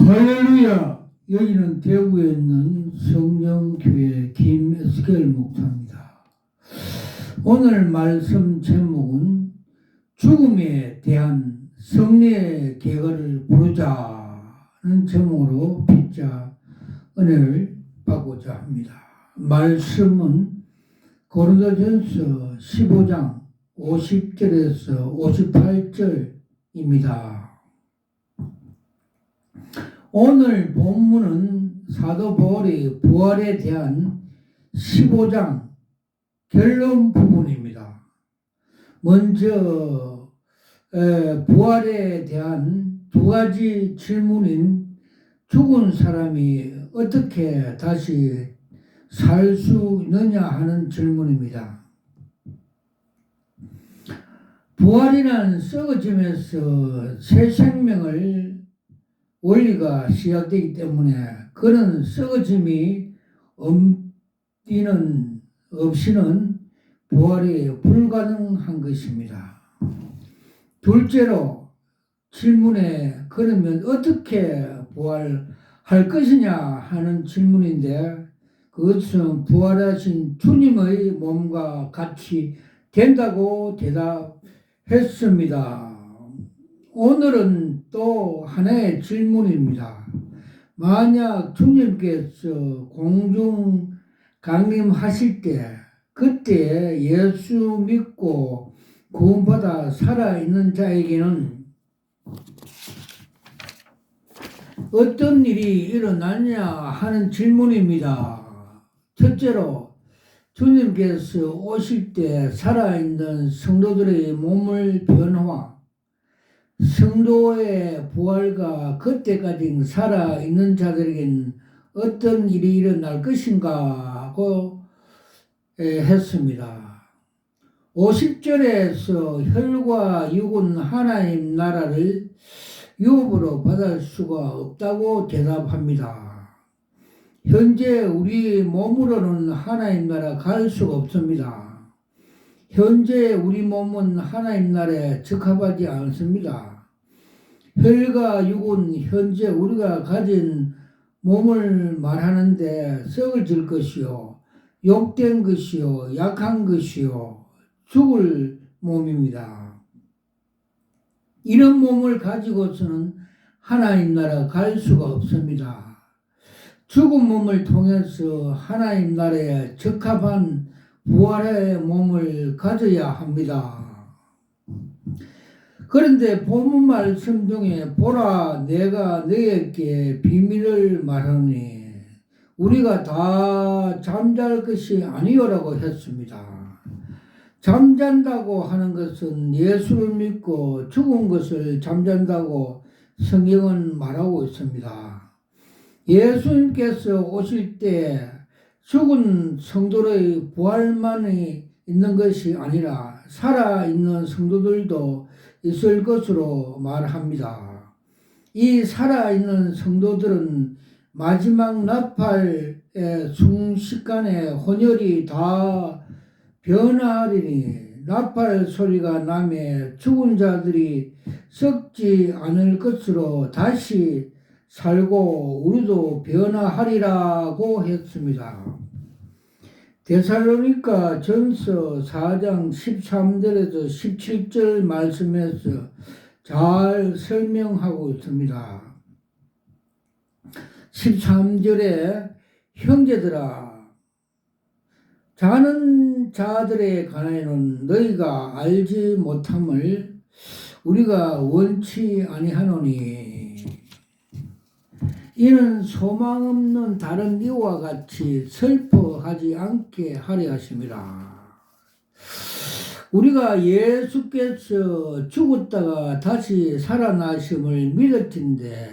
할렐루야! 여기는 대구에 있는 성령교회 김에스겔 목사입니다. 오늘 말씀 제목은 죽음에 대한 승리의 계가를 부르자는 제목으로 빗자 은혜를 받고자 합니다. 말씀은 고린도전서 15장 50절에서 58절입니다. 오늘 본문은 사도 바울의 부활에 대한 15장 결론 부분입니다. 먼저 부활에 대한 두 가지 질문인 죽은 사람이 어떻게 다시 살 수 있느냐 하는 질문입니다. 부활이란 썩어짐에서 새 생명을 원리가 시작되기 때문에 그런 썩어짐이 없이는 부활이 불가능한 것입니다. 둘째로 질문에 그러면 어떻게 부활할 것이냐 하는 질문인데 그것은 부활하신 주님의 몸과 같이 된다고 대답했습니다. 오늘은 또 하나의 질문입니다. 만약 주님께서 공중 강림하실 때 그때 예수 믿고 구원받아 살아있는 자에게는 어떤 일이 일어나냐 하는 질문입니다. 첫째로 주님께서 오실 때 살아있는 성도들의 몸을 변화 성도의 부활과 그때까지 살아있는 자들에게는 어떤 일이 일어날 것인가 하고 했습니다. 50절에서 혈과 육은 하나님 나라를 유업으로 받을 수가 없다고 대답합니다. 현재 우리 몸으로는 하나님 나라 갈 수가 없습니다. 현재 우리 몸은 하나님 나라에 적합하지 않습니다. 혈과 육은 현재 우리가 가진 몸을 말하는데 썩어질 것이요, 욕된 것이요, 약한 것이요, 죽을 몸입니다. 이런 몸을 가지고서는 하나님 나라 갈 수가 없습니다. 죽은 몸을 통해서 하나님 나라에 적합한 부활의 몸을 가져야 합니다. 그런데 본문 말씀 중에 보라 내가 너에게 비밀을 말하니 우리가 다 잠잘 것이 아니오라고 했습니다. 잠잔다고 하는 것은 예수를 믿고 죽은 것을 잠잔다고 성경은 말하고 있습니다. 예수님께서 오실 때 죽은 성도의 부활만이 있는 것이 아니라 살아있는 성도들도 있을 것으로 말합니다. 이 살아있는 성도들은 마지막 나팔의 순식간에 혼혈이 다 변화하리니 나팔 소리가 나매 죽은 자들이 썩지 않을 것으로 다시 살고 우리도 변화하리라고 했습니다. 데살로니가 전서 4장 13절에서 17절 말씀에서 잘 설명하고 있습니다. 13절에 형제들아 자는 자들에 관하여는 너희가 알지 못함을 우리가 원치 아니하노니 이는 소망 없는 다른 이와 같이 슬퍼하지 않게 하려 하심이라. 우리가 예수께서 죽었다가 다시 살아나심을 믿을진데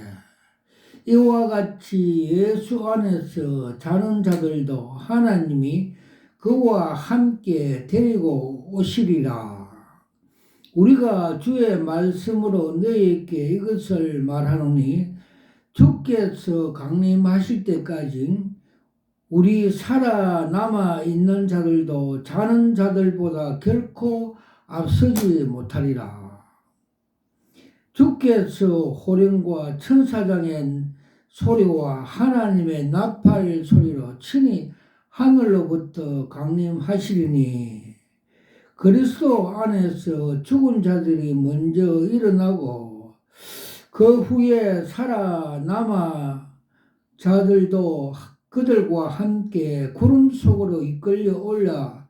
이와 같이 예수 안에서 자는 자들도 하나님이 그와 함께 데리고 오시리라. 우리가 주의 말씀으로 너희에게 이것을 말하노니 주께서 강림하실 때까지 우리 살아남아 있는 자들도 자는 자들보다 결코 앞서지 못하리라. 주께서 호령과 천사장의 소리와 하나님의 나팔 소리로 친히 하늘로부터 강림하시리니 그리스도 안에서 죽은 자들이 먼저 일어나고 그 후에 살아남아 자들도 그들과 함께 구름 속으로 이끌려 올라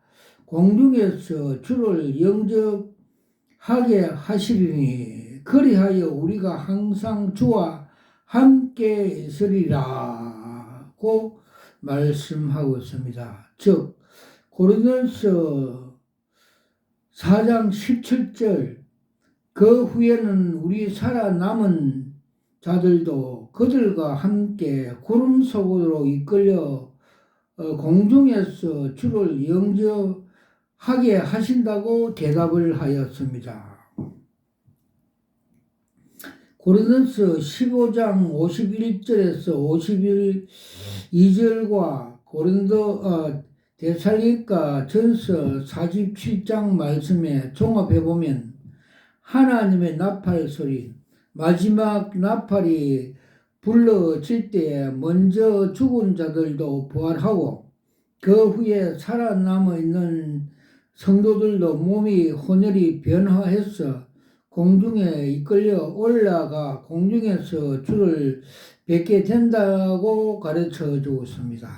공중에서 주를 영접하게 하시리니 그리하여 우리가 항상 주와 함께 있으리라고 말씀하고 있습니다. 즉 고린도서 4장 17절 그 후에는 우리 살아남은 자들도 그들과 함께 구름 속으로 이끌려 공중에서 주를 영접하게 하신다고 대답을 하였습니다. 고린도서 15장 51절에서 52절과 데살로니가 전서 47장 말씀에 종합해보면 하나님의 나팔 소리, 마지막 나팔이 불러질 때에 먼저 죽은 자들도 부활하고 그 후에 살아남아 있는 성도들도 몸이 혼혈이 변화해서 공중에 이끌려 올라가 공중에서 주를 뵙게 된다고 가르쳐 주고 있습니다.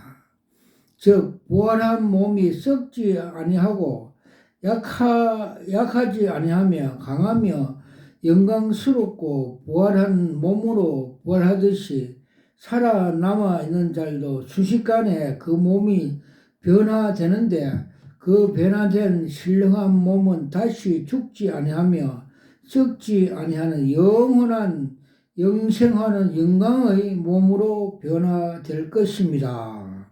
즉 부활한 몸이 썩지 아니하고 약하지 아니하며 강하며 영광스럽고 부활한 몸으로 부활하듯이 살아남아 있는 자들도 순식간에 그 몸이 변화되는데 그 변화된 신령한 몸은 다시 죽지 아니하며 썩지 아니하는 영원한 영생하는 영광의 몸으로 변화될 것입니다.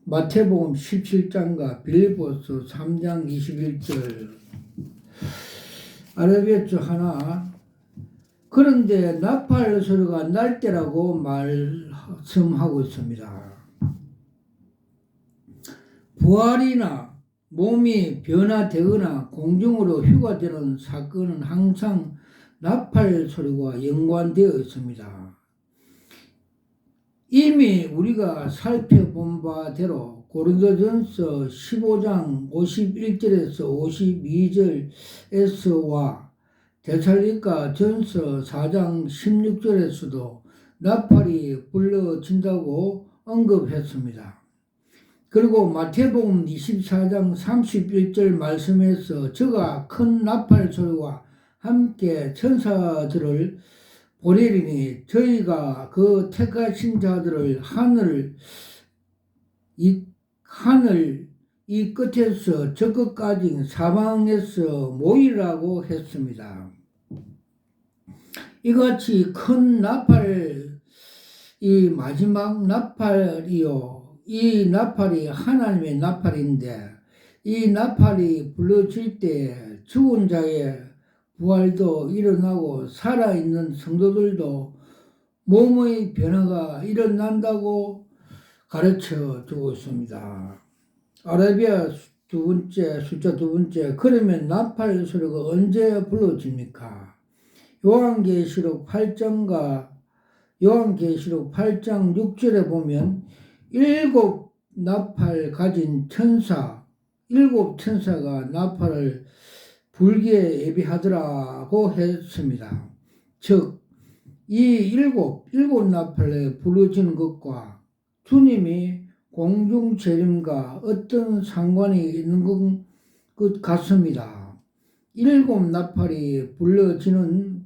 마태복음 17장과 빌립보서 3장 21절 알아뵙죠 하나. 그런데 나팔 소리가 날 때라고 말씀하고 있습니다. 부활이나 몸이 변화되거나 공중으로 휴가되는 사건은 항상 나팔 소리와 연관되어 있습니다. 이미 우리가 살펴본 바대로 고린도전서 15장 51절에서 52절에서와 데살로니가 전서 4장 16절에서도 나팔이 불러진다고 언급했습니다. 그리고 마태복음 24장 31절 말씀에서 저가 큰 나팔 소리와 함께 천사들을 보내리니 저희가 그 택하신 자들을 하늘 이 끝에서 저 끝까지 사방에서 모이라고 했습니다. 이같이 큰 나팔, 이 마지막 나팔이요. 이 나팔이 하나님의 나팔인데 이 나팔이 불러질 때 죽은 자의 부활도 일어나고 살아있는 성도들도 몸의 변화가 일어난다고 가르쳐 주고 있습니다. 아라비아 숫자 두 번째, 그러면 나팔 소리가 언제 불러집니까? 요한계시록 8장 6절에 보면 일곱 나팔 가진 일곱 천사가 나팔을 불기에 예비하더라고 했습니다. 즉, 이 일곱 나팔에 부르짖는 것과 주님이 공중 재림과 어떤 상관이 있는 것 같습니다. 일곱 나팔이 불러지는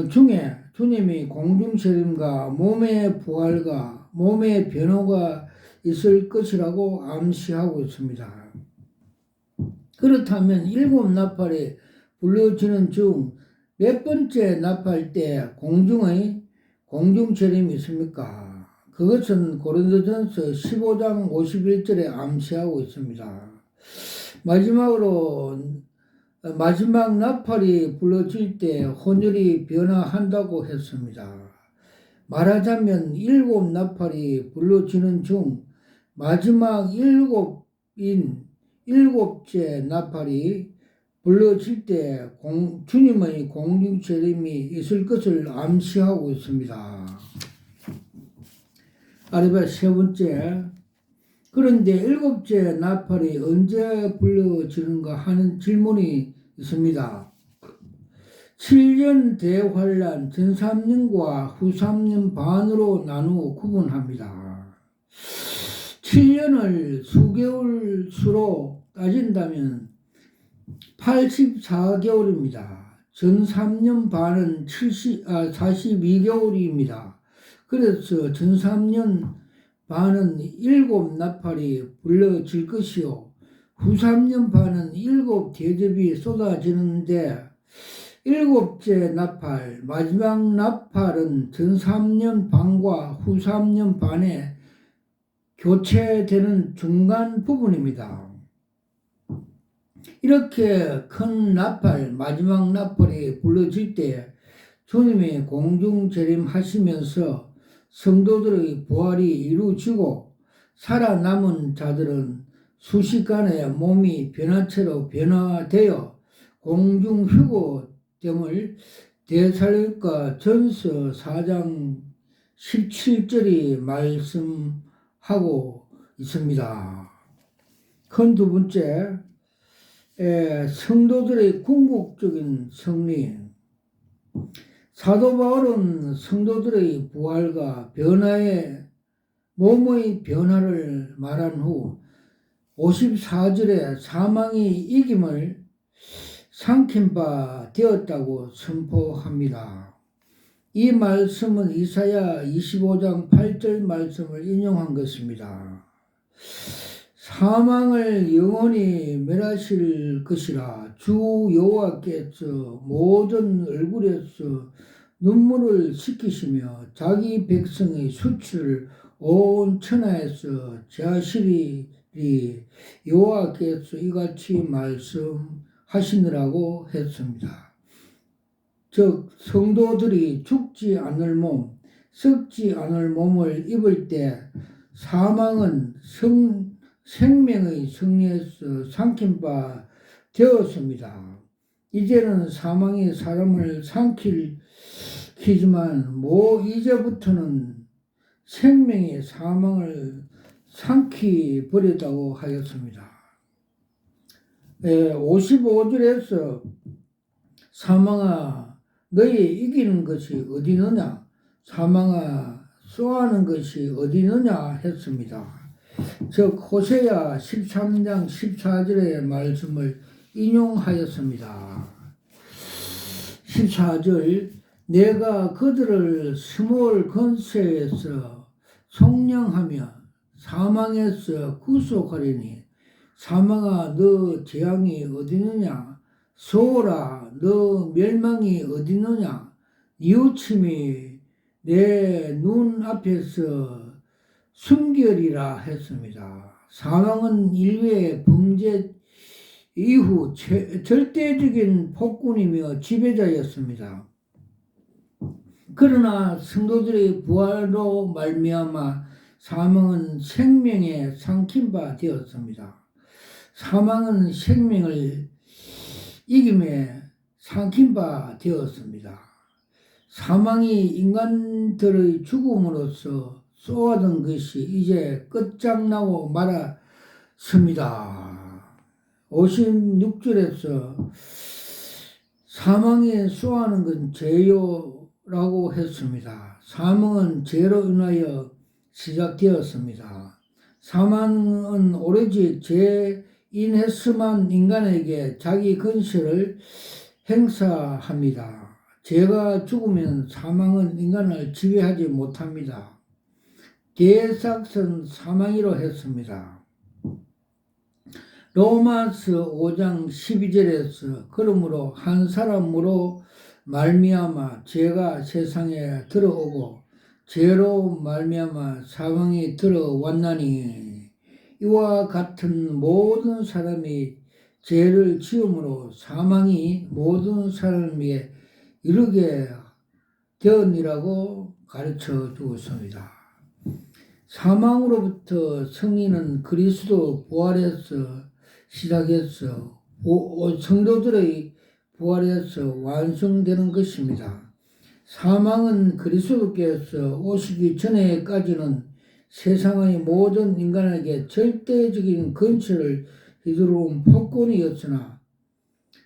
중에 주님이 공중 재림과 몸의 부활과 몸의 변화가 있을 것이라고 암시하고 있습니다. 그렇다면 일곱 나팔이 불러지는 중 몇 번째 나팔 때 공중 재림이 있습니까? 그것은 고린도전서 15장 51절에 암시하고 있습니다. 마지막 나팔이 불러질 때 혼혈이 변화한다고 했습니다. 말하자면 일곱 나팔이 불러지는 중 마지막 일곱째 나팔이 불러질 때 주님의 공중재림이 있을 것을 암시하고 있습니다. 아래바 세 번째, 그런데 일곱째 나팔이 언제 불러지는가 하는 질문이 있습니다. 7년 대환란 전 3년과 후 3년 반으로 나누어 구분합니다. 7년을 수개월 수로 따진다면 84개월입니다. 전 3년 반은 42개월입니다. 그래서 전 3년 반은 7나팔이 불러질 것이요. 후 3년 반은 7대접이 쏟아지는데 7째 나팔, 마지막 나팔은 전 3년 반과 후 3년 반에 교체되는 중간 부분입니다. 이렇게 큰 나팔, 마지막 나팔이 불러질 때 주님이 공중재림하시면서 성도들의 부활이 이루어지고 살아남은 자들은 순식간에 몸이 변화체로 변화되어 공중휴고됨을 데살로니가 전서 4장 17절이 말씀하고 있습니다. 큰 두 번째, 성도들의 궁극적인 승리. 사도 바울은 성도들의 부활과 변화의 몸의 변화를 말한 후 54절에 사망이 이김을 삼킨 바 되었다고 선포합니다. 이 말씀은 이사야 25장 8절 말씀을 인용한 것입니다. 사망을 영원히 멸하실 것이라 주 여호와께서 모든 얼굴에서 눈물을 씻기시며 자기 백성의 수치를 온 천하에서 제하시리니 여호와께서 이같이 말씀하시느라고 했습니다. 즉 성도들이 죽지 않을 몸, 썩지 않을 몸을 입을 때 사망은 생명의 승리에서 삼킨 바 되었습니다. 이제는 사망이 사람을 삼키지만 이제부터는 생명이 사망을 삼키 버렸다고 하였습니다. 55절에서 사망아 너희 이기는 것이 어디 있느냐, 사망아 쏘아하는 것이 어디 있느냐 했습니다. 즉 호세야 13장 14절의 말씀을 인용하였습니다. 14절 내가 그들을 스몰 권세에서 속량하며 사망에서 구속하리니 사망아 너 재앙이 어디 있느냐, 소라 너 멸망이 어디 있느냐, 뉘우침이 내 눈 앞에서 숨결이라 했습니다. 사망은 인류의 범죄 이후 절대적인 폭군이며 지배자였습니다. 그러나 성도들의 부활로 말미암아 사망은 생명에 삼킨 바 되었습니다. 사망은 생명을 이김에 삼킨 바 되었습니다. 사망이 인간들의 죽음으로써 쏘아던 것이 이제 끝장나고 말았습니다. 56절에서 사망에 쏘아하는 건 죄요라고 했습니다. 사망은 죄로 인하여 시작되었습니다. 사망은 오로지 죄인했으만 인간에게 자기 근세를 행사합니다. 죄가 죽으면 사망은 인간을 지배하지 못합니다. 대삭선 사망이로 했습니다. 로마서 5장 12절에서 그러므로 한 사람으로 말미암아 죄가 세상에 들어오고 죄로 말미암아 사망이 들어왔나니 이와 같은 모든 사람이 죄를 지음으로 사망이 모든 사람에게 이르게 되었니라고 가르쳐 주었습니다. 사망으로부터 승리는 그리스도 부활에서 시작해서 성도들의 부활에서 완성되는 것입니다. 사망은 그리스도께서 오시기 전에까지는 세상의 모든 인간에게 절대적인 근처를 휘두르는 폭군이었으나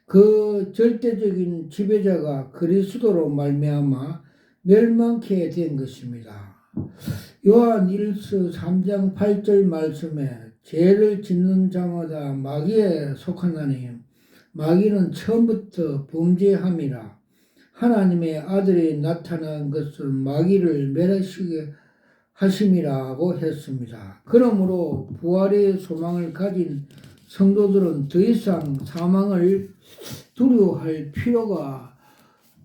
그 절대적인 지배자가 그리스도로 말미암아 멸망케 된 것입니다. 요한 1서 3장 8절 말씀에 죄를 짓는 자마다 마귀에 속하나니 마귀는 처음부터 범죄함이라. 하나님의 아들이 나타난 것은 마귀를 멸하시게 하심이라고 했습니다. 그러므로 부활의 소망을 가진 성도들은 더 이상 사망을 두려워할 필요가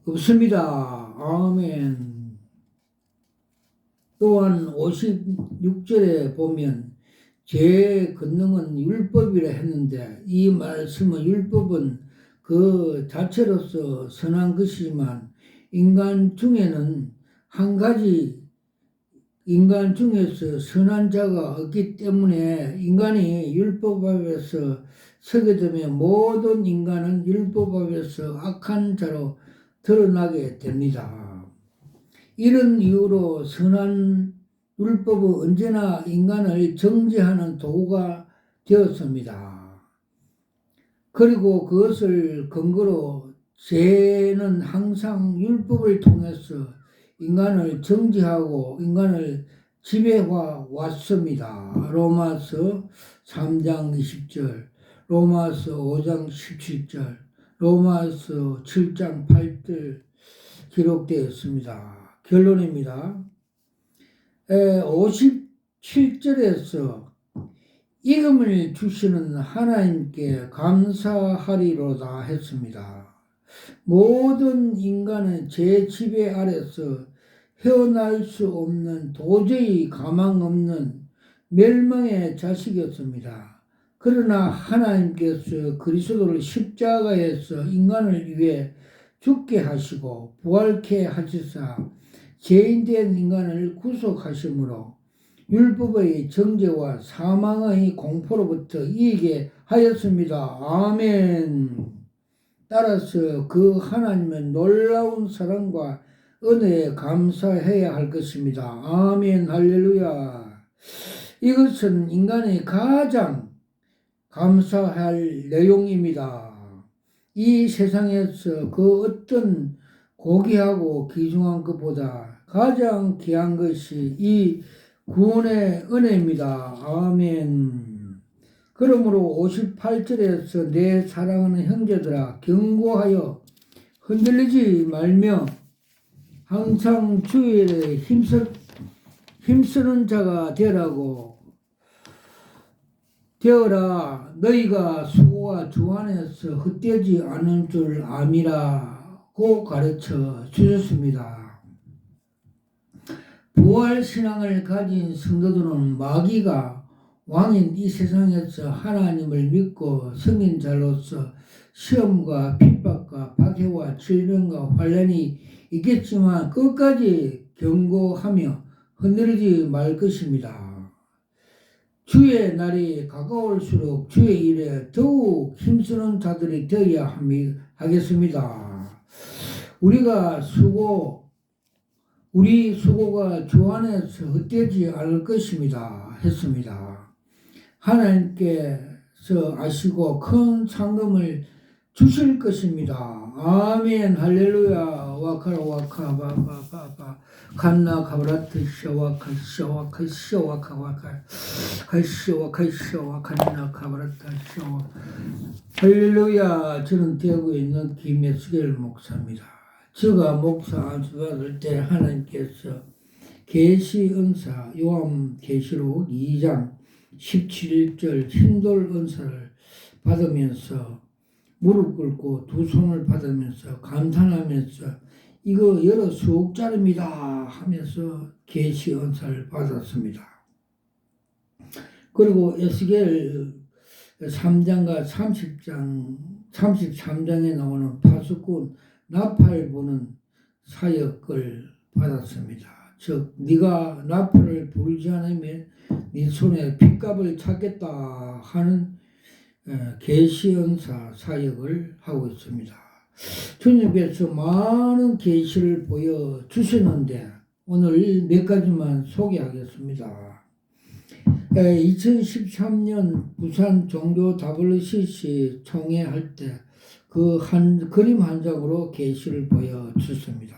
없습니다. 아멘. 또한 56절에 보면 죄의 권능은 율법이라 했는데 이 말씀은 율법은 그 자체로서 선한 것이지만 인간 중에는 한 가지 인간 중에서 선한 자가 없기 때문에 인간이 율법 앞에서 서게 되면 모든 인간은 율법 앞에서 악한 자로 드러나게 됩니다. 이런 이유로 선한 율법은 언제나 인간을 정죄하는 도구가 되었습니다. 그리고 그것을 근거로 죄는 항상 율법을 통해서 인간을 정죄하고 인간을 지배해 왔습니다. 로마서 3장 20절, 로마서 5장 17절, 로마서 7장 8절 기록되어 있습니다. 결론입니다. 57절에서 이름을 주시는 하나님께 감사하리로다 했습니다. 모든 인간은 제 지배 아래서 헤어날 수 없는 도저히 가망 없는 멸망의 자식이었습니다. 그러나 하나님께서 그리스도를 십자가에서 인간을 위해 죽게 하시고 부활케 하시사 죄인된 인간을 구속하심으로 율법의 정죄와 사망의 공포로부터 이기게 하였습니다. 아멘. 따라서 그 하나님의 놀라운 사랑과 은혜에 감사해야 할 것입니다. 아멘. 할렐루야. 이것은 인간이 가장 감사할 내용입니다. 이 세상에서 그 어떤 고귀하고 귀중한 것보다 가장 귀한 것이 이 구원의 은혜입니다. 아멘. 그러므로 58절에서 내 사랑하는 형제들아 경고하여 흔들리지 말며 항상 주일에 힘쓰는 자가 되어라. 너희가 수고와 주 안에서 헛되지 않은 줄 암이라고 가르쳐 주셨습니다. 부활신앙을 가진 성도들은 마귀가 왕인 이 세상에서 하나님을 믿고 성인자로서 시험과 핍박과 박해와 질병과 환난이 있겠지만 끝까지 경고하며 흔들리지 말 것입니다. 주의 날이 가까울수록 주의 일에 더욱 힘쓰는 자들이 되어야 하겠습니다. 우리 수고가 주 안에서 헛되지 않을 것입니다. 했습니다. 하나님께서 아시고 큰 상금을 주실 것입니다. 아멘. 할렐루야. 와카라 와카 바바바바 칸나 가브라트 샤와카 샤와카 샤와카 와카 하샤와카 샤와카 칸나 가브라트 샤와. 할렐루야. 저는 대구에 있는 김예수겔 목사입니다. 제가 목사 안수받을 때 하나님께서 계시 은사 요한계시록 2장 17절 신돌 은사를 받으면서 무릎 꿇고 두 손을 받으면서 감탄하면서 이거 여러 수억짜리입니다 하면서 계시 은사를 받았습니다. 그리고 에스겔 3장과 33장에 나오는 파수꾼 나팔 부는 사역을 받았습니다. 즉 네가 나팔을 불지 않으면 네 손에 핏값을 찾겠다 하는 계시 은사 사역을 하고 있습니다. 주님께서 많은 계시를 보여주시는데 오늘 몇 가지만 소개하겠습니다. 2013년 부산 종교 WCC 총회 할 때 그 그림 한 장으로 계시를 보여주습니다.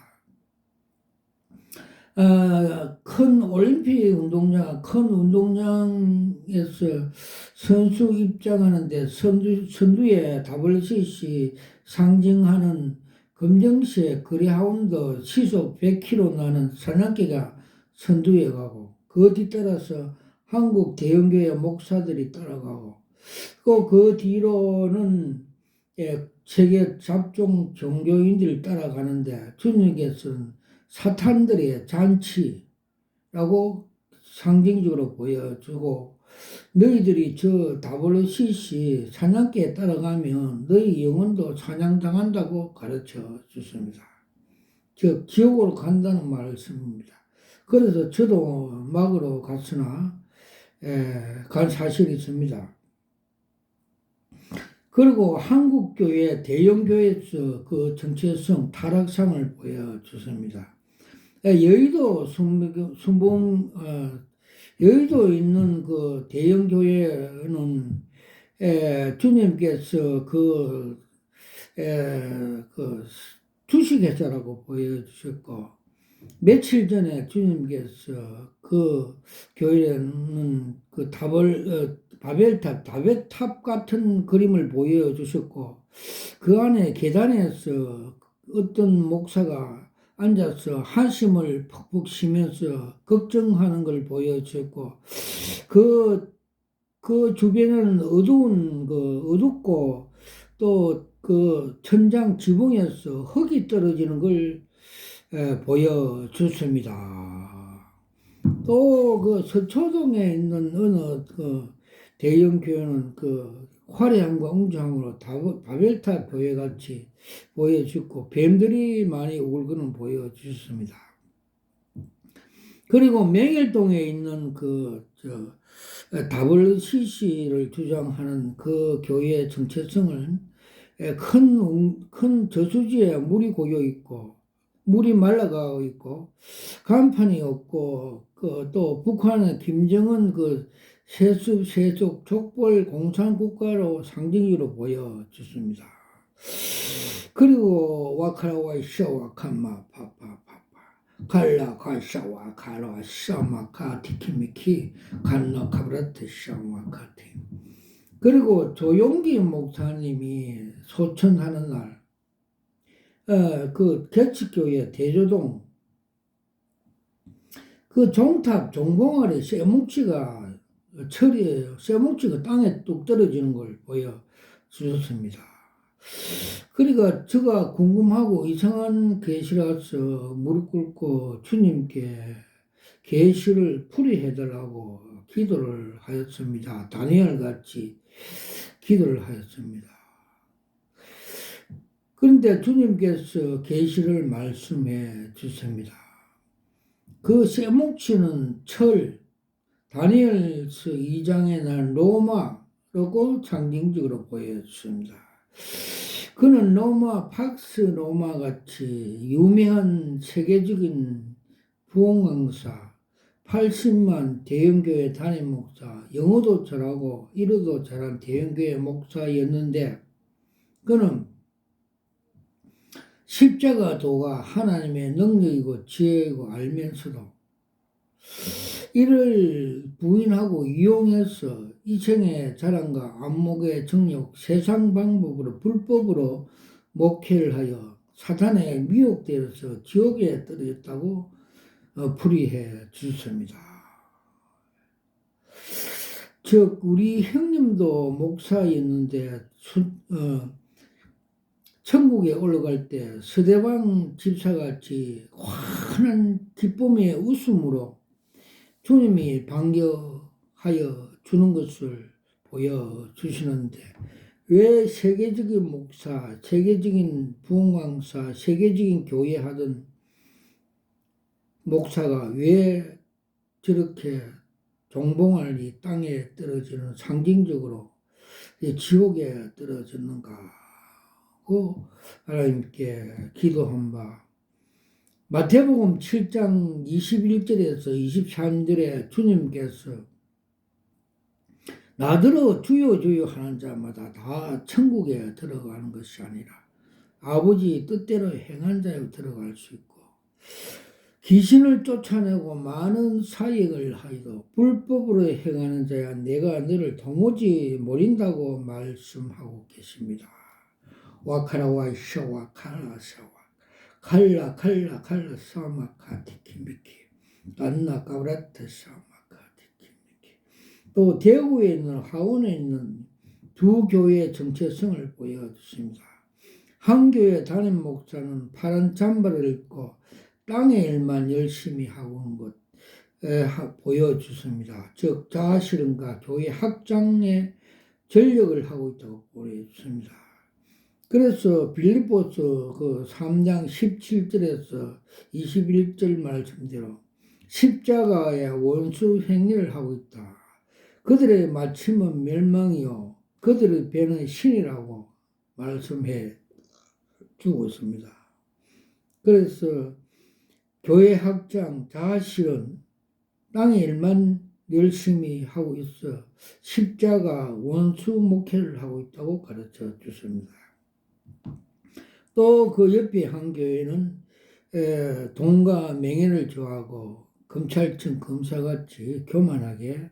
큰 올림픽 운동장, 큰 운동장에서 선수 입장하는데 선두에 WCC 상징하는 검정색 그레하운드 시속 100km 나는 사냥개가 선두에 가고 그 뒤따라서 한국 대형교회 목사들이 따라가고 또 그 뒤로는 세계 잡종 종교인들이 따라가는데 주님께서는 사탄들의 잔치라고 상징적으로 보여주고 너희들이 저 WCC 사냥개에 따라가면 너희 영혼도 사냥당한다고 가르쳐 주십니다. 즉 지옥으로 간다는 말씀입니다. 그래서 저도 막으로 갔으나 간 사실이 있습니다. 그리고 한국교회 대형교회에서 그 정체성 타락상을 보여주십니다. 여의도 여의도 있는 그 대형교회는 주님께서 그 주식회사라고 보여주셨고 며칠 전에 주님께서 그 교회는 그 바벨탑 같은 그림을 보여주셨고 그 안에 계단에서 어떤 목사가 앉아서 한숨을 푹푹 쉬면서 걱정하는 걸 보여주셨고 그 주변에는 어둡고 또 그 천장 지붕에서 흙이 떨어지는 걸 보여줬습니다. 또 그 서초동에 있는 어느 그 대형 교회는 그 화려함과 웅장함으로 바벨탑 교회 같이 보여주고 뱀들이 많이 울고는 보여주셨습니다. 그리고 명일동에 있는 WCC를 주장하는 그 교회의 정체성은 큰 저수지에 물이 고여 있고 물이 말라가고 있고 간판이 없고 또 북한의 김정은 그 세속 족벌 공산국가로 상징으로 보여졌습니다. 그리고 와카라와 샤와카마 파파파파 갈라 가샤와 가라 샤마카 티키미키 간나 카브라트 샤마카티. 그리고 조용기 목사님이 소천하는 날, 그 개척교회 대조동, 그 종탑, 종봉아리 쇠뭉치가 철이에요. 쇠뭉치가 땅에 뚝 떨어지는 걸 보여주셨습니다. 그러니까 제가 궁금하고 이상한 계시라서 무릎 꿇고 주님께 계시를 풀이해달라고 기도를 하였습니다. 다니엘 같이 기도를 하였습니다. 그런데 주님께서 계시를 말씀해 주십니다. 그 쇠뭉치는 철, 다니엘서 2장에 난 로마라고 상징적으로 보여줬습니다. 그는 팍스 로마 같이 유명한 세계적인 부흥강사, 80만 대형교회 담임 목사, 영어도 잘하고 일어도 잘한 대형교회 목사였는데 그는 십자가 도가 하나님의 능력이고 지혜이고 알면서도 이를 부인하고 이용해서 이생의 자랑과 안목의 정욕, 세상 방법으로 불법으로 목회를 하여 사탄에 미혹되어서 지옥에 떨어졌다고 풀이해 주셨습니다. 즉 우리 형님도 목사였는데 천국에 올라갈 때 서대방 집사같이 환한 기쁨의 웃음으로 주님이 반겨하여 주는 것을 보여주시는데 왜 세계적인 목사, 세계적인 부흥강사, 세계적인 교회 하던 목사가 왜 저렇게 종봉알이 땅에 떨어지는 상징적으로 지옥에 떨어졌는가 하고 하나님께 기도한 바. 마태복음 7장 21절에서 23절에 주님께서 나더러 주여 주여 하는 자마다 다 천국에 들어가는 것이 아니라 아버지 뜻대로 행한 자에 들어갈 수 있고, 귀신을 쫓아내고 많은 사역을 하여도 불법으로 행하는 자야 내가 너를 도무지 모른다고 말씀하고 계십니다. 와카라와 샤와 카라 샤와 칼라 칼라 칼라 사마카 티키미키 안나 까브라타 사마카 티키미키. 또 대구에 있는 하원에 있는 두 교회의 정체성을 보여주십니다. 한 교회 담임 목사는 파란 잠바를 입고 땅의 일만 열심히 하고 있는 것 보여주십니다. 즉 자아실현과 교회 확장에 전력을 하고 있다고 보여주십니다. 그래서 빌립보서 그 3장 17절에서 21절 말씀대로 십자가의 원수 행위를 하고 있다. 그들의 마침은 멸망이요 그들의 배는 신이라고 말씀해 주고 있습니다. 그래서 교회 확장, 자아실현, 땅의 일만 열심히 하고 있어 십자가 원수 목회를 하고 있다고 가르쳐 주십니다. 또 그 옆에 한 교회는 돈과 명예를 좋아하고 검찰청 검사같이 교만하게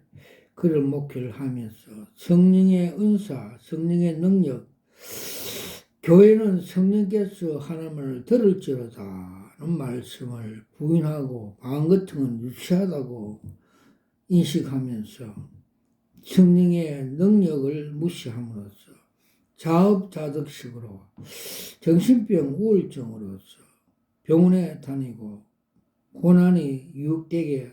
그런 목회를 하면서 성령의 은사, 성령의 능력, 교회는 성령께서 하나님을 들을지로다는 말씀을 부인하고 마음 같은 건 유치하다고 인식하면서 성령의 능력을 무시함으로써 자업자득식으로 정신병 우울증으로서 병원에 다니고 고난이 유혹되게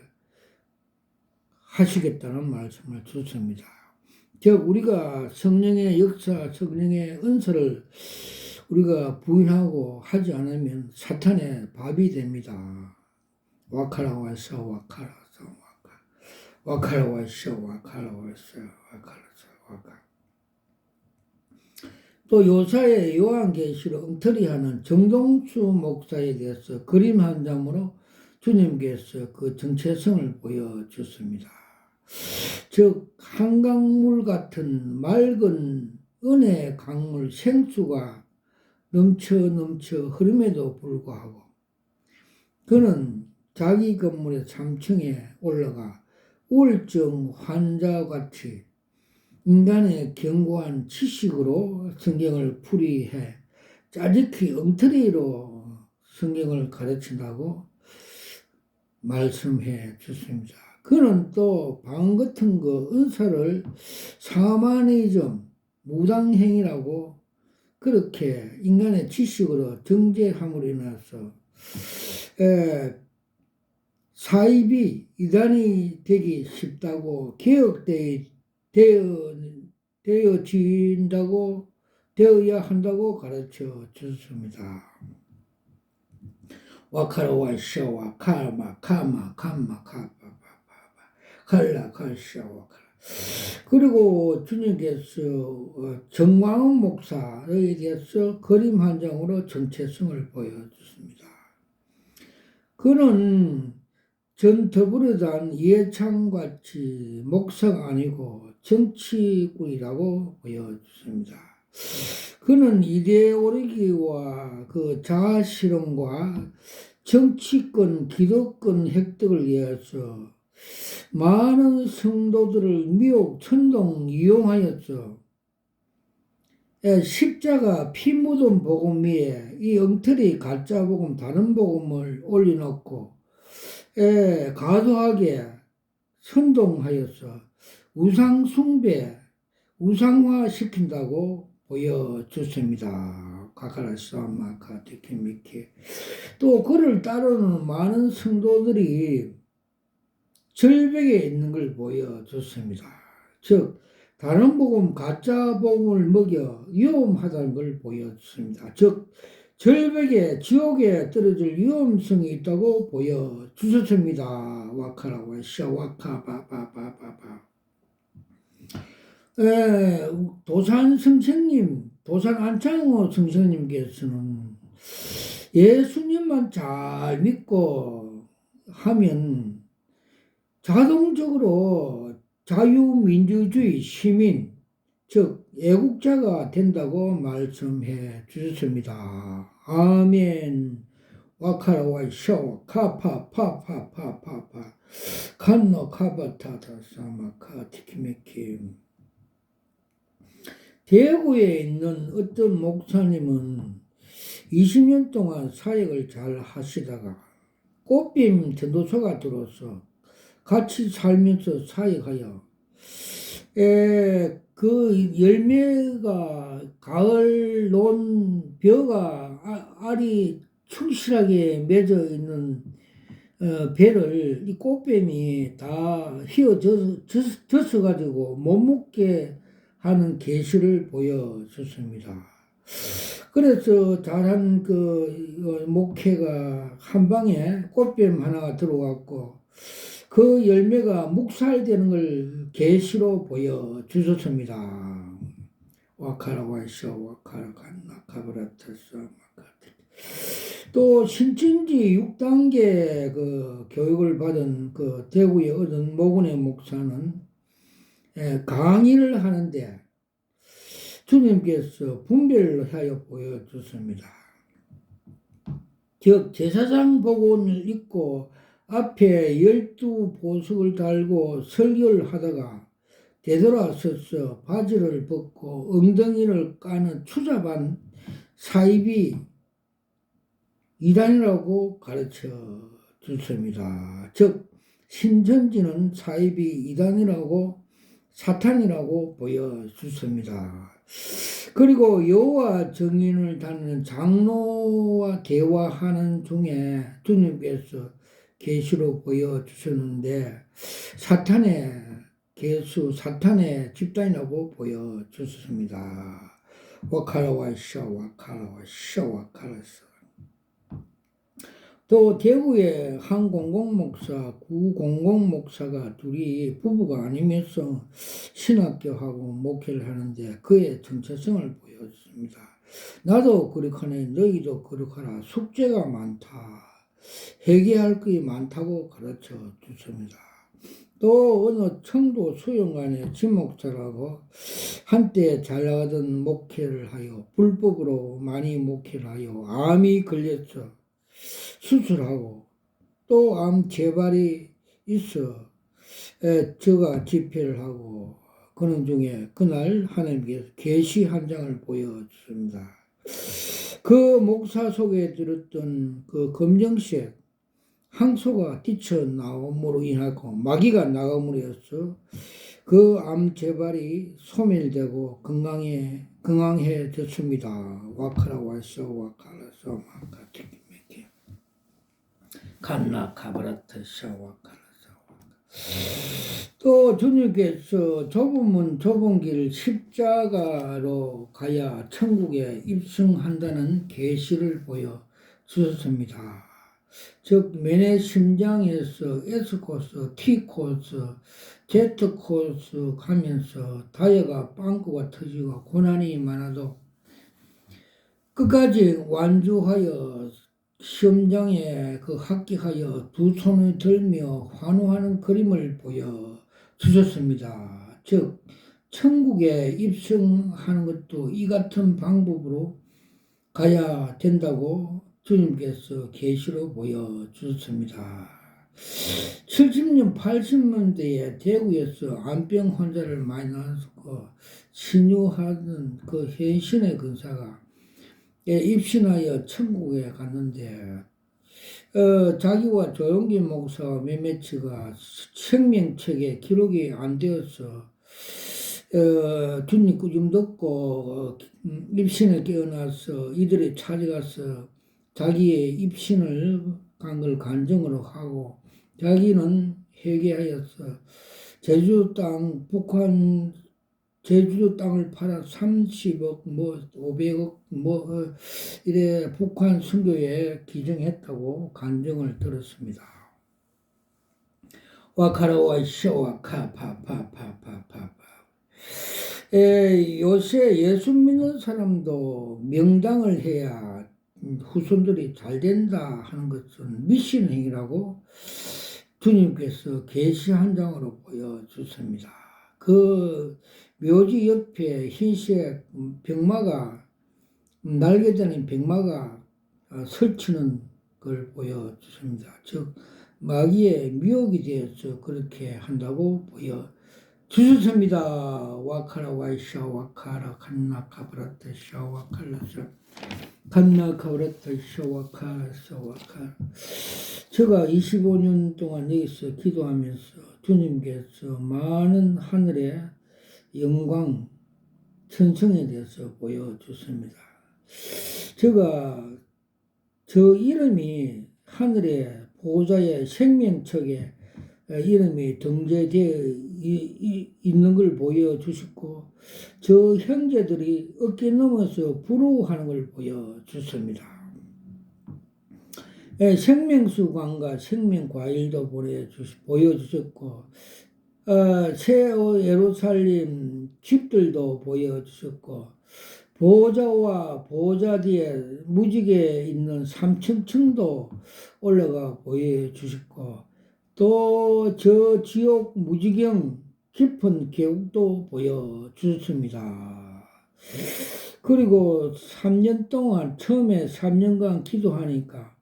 하시겠다는 말씀을 주십니다. 즉 우리가 성령의 역사, 성령의 은사를 우리가 부인하고 하지 않으면 사탄의 밥이 됩니다. 와카라와서 와카라서 와카 와카라와서 와카라와서 와카라서 와카. 또 요사의 요한계시록 엉터리하는 정동수 목사에 대해서 그림 한 장으로 주님께서 그 정체성을 보여줬습니다. 즉 한강물 같은 맑은 은혜 강물 생수가 넘쳐 흐름에도 불구하고 그는 자기 건물의 3층에 올라가 우울증 환자같이 인간의 견고한 지식으로 성경을 풀이해 짜릿히 엉터리로 성경을 가르친다고 말씀해 주십니다. 그는 또 방 같은 거 은사를 사마니즘, 무당행위라고 그렇게 인간의 지식으로 정죄함으로 인해서 사입이 이단이 되기 쉽다고 되어야 한다고 가르쳐 주셨습니다. 와카라와 샤와 카마 칼라 칼샤와 칼라. 그리고 주님께서 정광훈 목사에 대해서 그림 한 장으로 정체성을 보여줬습니다. 그는 전 더불어당 이해창같이 목사가 아니고 정치꾼이라고 보여줬습니다. 그는 이데올로기와 그 자아실현과 정치권, 기득권 획득을 위해서 많은 성도들을 미혹, 천동 이용하였어. 십자가 피 묻은 복음 위에 이 엉터리 가짜 복음, 다른 복음을 올려놓고 과도하게 선동하여서 우상 숭배, 우상화 시킨다고 보여줬습니다. 가카라사마카 테키미키. 또 그를 따르는 많은 성도들이 절벽에 있는 걸 보여줬습니다. 즉 다른 복음, 가짜 복음을 먹여 위험하다는 걸 보여줬습니다. 즉 절벽에 지옥에 떨어질 위험성이 있다고 보여주셨습니다. 와카라와 샤와카바바바바바. 에, 도산 안창호 선생님께서는 예수님만 잘 믿고 하면 자동적으로 자유민주주의 시민, 즉 애국자가 된다고 말씀해 주셨습니다. 아멘. 와카라와 샤와 카파파파파파파 칸노 카바타타 사마카 티키메킴. 대구에 있는 어떤 목사님은 20년 동안 사역을 잘 하시다가 꽃빔 전도서가 들어서 같이 살면서 사역하여 그 열매가 가을 논 벼가 알이 충실하게 맺어 있는 배를 이 꽃뱀이 다 휘어져서 가지고 못 먹게 하는 계시를 보여줬습니다. 그래서 잘한 그 목회가 한 방에 꽃뱀 하나가 들어왔고 그 열매가 묵살되는 걸 계시로 보여주셨습니다. 와카라 와이쇼 와카라 간나 카브라타스 마카테. 또 신천지 6단계 그 교육을 받은 그 대구의 어떤 모근의 목사는 강의를 하는데 주님께서 분별을 하여 보여줬습니다. 즉 제사장 복원을 입고 앞에 12보석을 달고 설교를 하다가 되돌아서서 바지를 벗고 엉덩이를 까는 추잡한 사입이 이단이라고 가르쳐 줬습니다. 즉 신천지는 사입이 이단이라고 사탄이라고 보여줬습니다. 그리고 여호와 증인을 다니는 장로와 대화하는 중에 주님께서 계시로 보여주셨는데 사탄의 계수, 사탄의 집단이라고 보여주셨습니다. 와카라와 샤 와카라와 샤 와카라서. 또 대구의 한 공공목사, 구공공목사가 둘이 부부가 아니면서 신학교하고 목회를 하는데 그의 정체성을 보였습니다. 나도 그렇거니 너희도 그렇거라. 숙제가 많다. 회개할 것이 많다고 가르쳐 주십니다. 또 어느 청도 수영관의 진목사라고 한때 잘 나가던 목회를 하여 불법으로 많이 목회를 하여 암이 걸렸어. 수술하고 또 암 재발이 있어 저가 집회를 하고 그런 중에 그날 하나님께서 계시 한 장을 보여줬습니다. 그 목사 속에 들었던 그 검정색 항소가 뛰쳐나옴으로 인하고 마귀가 나감으로써 그 암 재발이 소멸되고 건강해졌습니다. 와카라 와쇼 와카라서 마카티 간나 카바라타 샤와카라사와. 또 주님께서 좁은 길 십자가로 가야 천국에 입성한다는 계시를 보여 주셨습니다. 즉 맨의 심장에서 S코스, T코스, Z코스 가면서 타이어가 빵꾸가 터지고 고난이 많아도 끝까지 완주하여 시험장에 그 합격하여 두 손을 들며 환호하는 그림을 보여 주셨습니다. 즉 천국에 입성하는 것도 이 같은 방법으로 가야 된다고 주님께서 계시로 보여 주셨습니다. 70년, 80년대에 대구에서 암병 환자를 많이 낳았고 신유하던 그 현신의 근사가 입신하여 천국에 갔는데 자기와 조용기 목사와 몇몇이가 생명책에 기록이 안 되어서 주님 꾸중 듣고 입신을 깨어나서 이들이 찾아가서 자기의 입신을 간 걸 간증으로 하고 자기는 회개하여서 제주 땅 북한 제주도 땅을 팔아 30억, 500억, 이래 북한 선교에 기증했다고 간증을 들었습니다. 와카라와 쇼와 카파파파파파파. 요새 예수 믿는 사람도 명당을 해야 후손들이 잘 된다 하는 것은 미신 행위라고 주님께서 계시 한 장으로 보여주십니다. 그 묘지 옆에 흰색 병마가 날개 달린 병마가 설치는 걸 보여주십니다. 즉 마귀의 미혹이 되어서 그렇게 한다고 보여주셨습니다. 와카라 와이샤 와카라 칸나 카브라타 샤와칼라샤 칸나 카브라타 샤와칼라샤 와카라. 제가 25년 동안 여기서 기도하면서 주님께서 많은 하늘의 영광 천성에 대해서 보여주십니다. 제가 저 이름이 하늘의 보호자의 생명책에 이름이 등재되어 있는 걸 보여주셨고, 저 형제들이 어깨 넘어서 부러워하는 걸 보여주십니다. 생명수관과 생명과일도 보여주셨고, 새 예루살렘 집들도 보여주셨고, 보호자와 보호자 뒤에 무지개 있는 3층층도 올라가 보여주셨고, 또 저 지옥 무지경 깊은 계곡도 보여주셨습니다. 그리고 3년 동안, 처음에 3년간 기도하니까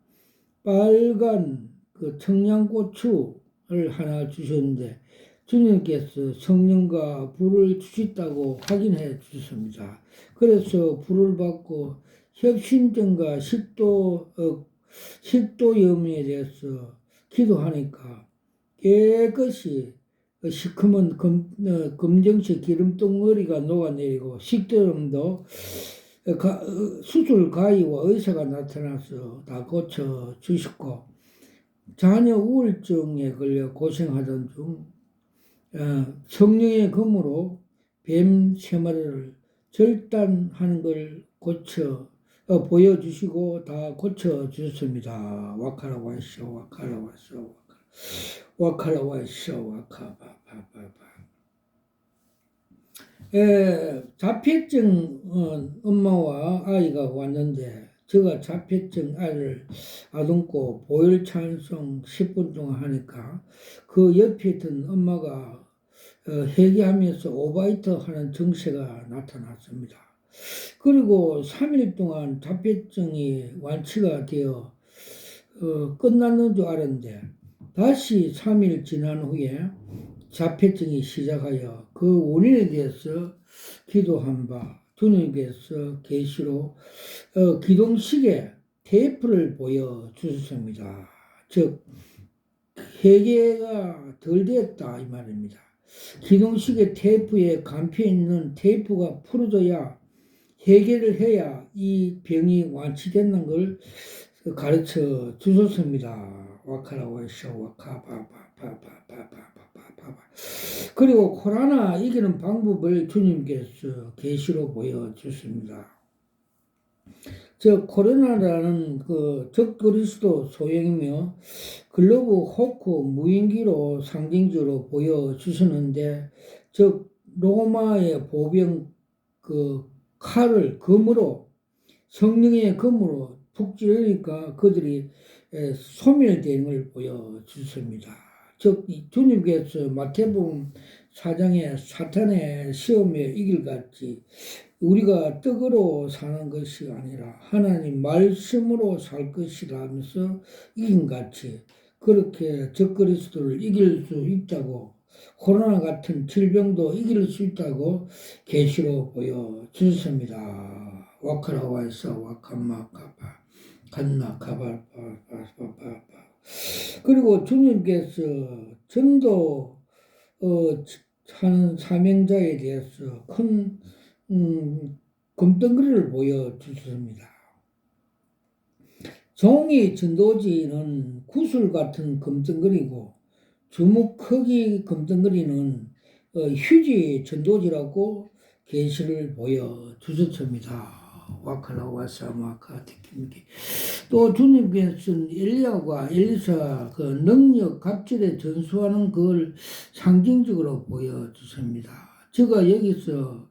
빨간 그 청양고추를 하나 주셨는데, 주님께서 성령과 불을 주셨다고 확인해 주셨습니다. 그래서 불을 받고 협심증과 식도염에 대해서 기도하니까 깨끗이 시커먼 검정색 기름덩어리가 녹아내리고, 식도염도 수술 가위와 의사가 나타나서 다 고쳐주셨고, 자녀 우울증에 걸려 고생하던 중 성령의 검으로 뱀 3마리를 절단하는 걸 보여주시고 다 고쳐주셨습니다. 와카라와쇼 와카라와쇼 와카라와쇼 와카바바바바. 자폐증 엄마와 아이가 왔는데, 제가 자폐증 아이를 아동고 보혈 찬송 10분 동안 하니까 그 옆에 있던 엄마가 회개하면서 오바이트 하는 증세가 나타났습니다. 그리고 3일 동안 자폐증이 완치가 되어 끝났는 줄 알았는데, 다시 3일 지난 후에 자폐증이 시작하여 그 원인에 대해서 기도한 바, 주님께서 계시로 기동식에 테이프를 보여주셨습니다. 즉 회개가 덜 됐다 이 말입니다. 기동식의 테이프에 감혀 있는 테이프가 풀어져야, 회개를 해야 이 병이 완치되는 걸 가르쳐 주셨습니다. 와카라와쇼 와카바바바바바바바바. 그리고 코로나 이기는 방법을 주님께서 계시로 보여주십니다. 저 코로나라는 그 적그리스도 소형이며 글로브 호크 무인기로 상징적으로 보여주시는데, 즉 로마의 보병 그 칼을 검으로, 성령의 검으로 푹 찌르니까 그들이 소멸되는 걸 보여주십니다. 즉 주님께서 마태복음 4장에 사탄의 시험에 이길 같이 우리가 떡으로 사는 것이 아니라 하나님 말씀으로 살 것이라 하면서 이긴 같이 그렇게 적그리스도를 이길 수 있다고, 코로나 같은 질병도 이길 수 있다고 계시로 보여주셨습니다. 와카라와에서 와카마카바 간나카바바바바바. 그리고 주님께서 전도 하는 사명자에 대해서 큰 금덩어리를 보여주셨습니다. 종이 전도지는 구슬 같은 금덩어리고, 주먹 크기 금덩어리는 휴지 전도지라고 계시를 보여주셨습니다. 와카라와사마카티키미키. 또 주님께서는 엘리야와 엘리사 그 능력 갑절에 전수하는 그걸 상징적으로 보여주십니다. 제가 여기서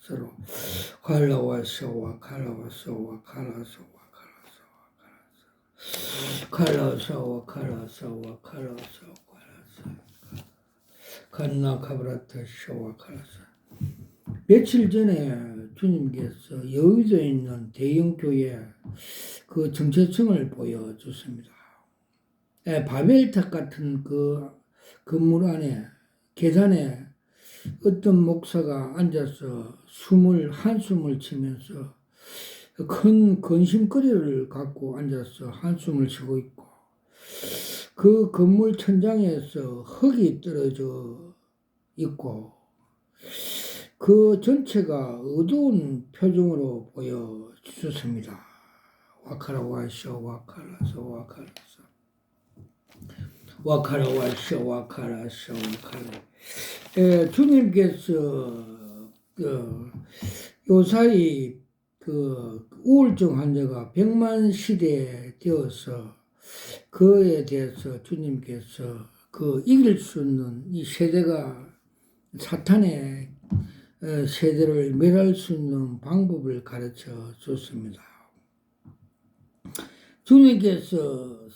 서로 칼라와 서와 칼라와 서와 칼라 서와 칼라 서와 칼라 서와 칼라 서와 칸나 카브라타 서와 칼라 서. 며칠 전에 주님께서 여의도에 있는 대형 교회 그 정체성을 보여줬습니다. 바벨탑 같은 그 건물 안에 계단에 어떤 목사가 앉아서 한숨을 치면서 큰 근심거리를 갖고 앉아서 한숨을 쉬고 있고 그 건물 천장에서 흙이 떨어져 있고 그 전체가 어두운 표정으로 보여주셨습니다. 와카라와쇼 와카라소 와카라소 와카라와쇼 와카라소 와카라. 주님께서 요사이 그 우울증 환자가 100만 시대에 되어서 그에 대해서 주님께서 그 이길 수 있는 이 세대가 사탄의 세대를 멸할 수 있는 방법을 가르쳐 줬습니다. 주님께서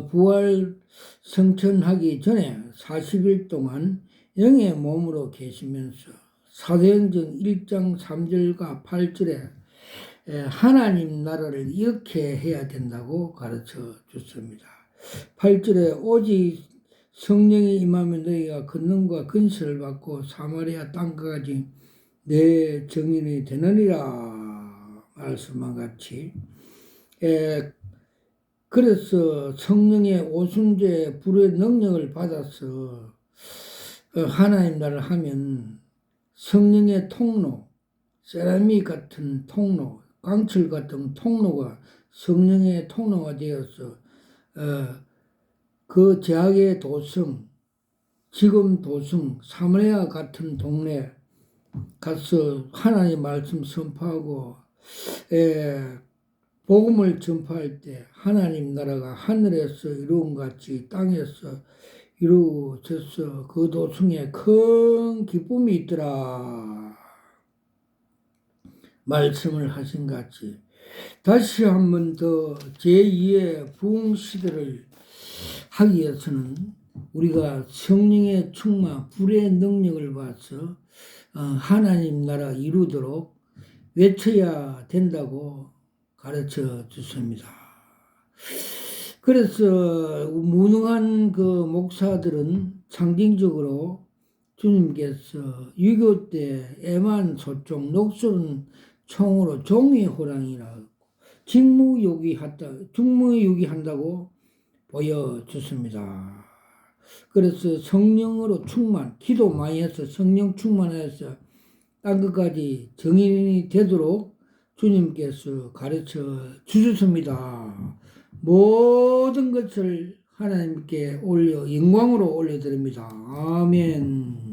부활 성천하기 전에 40일 동안 영의 몸으로 계시면서 사도행전 1장 3절과 8절에 하나님 나라를 이렇게 해야 된다고 가르쳐 줬습니다. 8절에 오직 성령이 임하면 너희가 권능과 근세를 받고 사마리아 땅까지 내 증인이 되느니라 말씀한 같이 그래서 성령의 오순절 불의 능력을 받아서 하나님 나라를 하면 성령의 통로, 세라믹 같은 통로, 강철 같은 통로가 성령의 통로가 되어서 그 제약의 도성, 지금 도성, 사마리아 같은 동네 가서 하나님 말씀 선포하고 복음을 전파할 때 하나님 나라가 하늘에서 이루은 같이 땅에서 이루어져서 그 도성에 큰 기쁨이 있더라 말씀을 하신 같이 다시 한 번 더 제2의 부흥 시대를 하기 위해서는 우리가 성령의 충만, 불의 능력을 받아서 하나님 나라 이루도록 외쳐야 된다고 가르쳐 주십니다. 그래서 무능한 그 목사들은 상징적으로 주님께서 유교 때 애만 소총, 녹슬은 총으로 종이 호랑이라고 직무유기한다고 보여줬습니다. 그래서 성령으로 충만, 기도 많이 해서 성령 충만해서 땅 끝까지 정인이 되도록 주님께서 가르쳐 주셨습니다. 모든 것을 하나님께 영광으로 올려드립니다. 아멘.